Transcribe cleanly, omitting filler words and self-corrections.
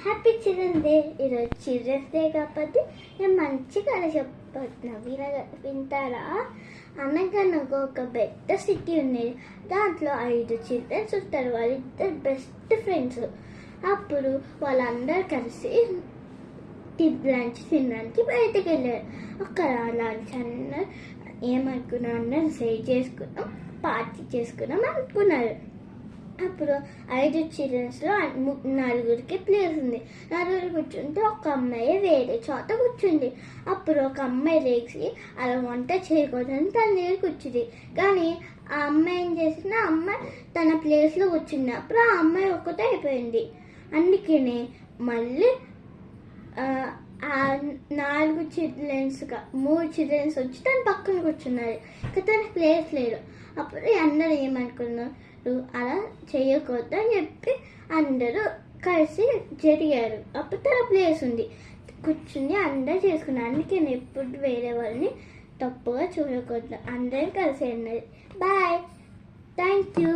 Happy children's day. ఈరోజు children's day కాబట్టి నేను మంచి కథ చెప్పబోతున్నా. వింటారా? అనగనగా ఒక పెద్ద సిటీ ఉండేది. దాంట్లో 5 చిల్డ్రన్స్ ఉంటారు. వాళ్ళిద్దరు బెస్ట్ ఫ్రెండ్స్. అప్పుడు వాళ్ళందరూ కలిసి లంచ్ తినడానికి బయటకు వెళ్ళారు. అక్కడ లంచ్ అన్నారు ఏమనుకున్నాం, అందరూ సేవ్ చేసుకున్నాం, పార్టీ చేసుకున్నాం అనుకున్నారు. అప్పుడు 5 చిల్డ్రన్స్లో 4 ప్లేస్ ఉంది. 4 కూర్చుంటే ఒక అమ్మాయి వేరే చోట కూర్చుంది. అప్పుడు ఒక అమ్మాయి లేచి అలా వంట చేయకూడదని తన దగ్గర కూర్చుంది. కానీ ఆ అమ్మాయి ఏం చేసింది, ఆ అమ్మాయి తన ప్లేస్లో కూర్చుంది. అప్పుడు ఆ అమ్మాయి ఒక్కటే అయిపోయింది. అందుకనే మళ్ళీ 4 చిల్డ్రన్స్గా 3 చిల్డ్రన్స్ వచ్చి తన పక్కన కూర్చున్నారు. ఇంకా తన ప్లేస్ లేదు. అప్పుడు అందరూ ఏమనుకున్నారు, అలా చేయకూడదు అని చెప్పి అందరూ కలిసి జరిగారు. అప్పుడు తన ప్లేస్ ఉంది, కూర్చుని అందరూ చేసుకున్నారు. అందుకే నేను ఎప్పుడు వేరే వాళ్ళని తప్పుగా చూడకూడదు. అందరం కలిసి అన్నది. Bye, thank you.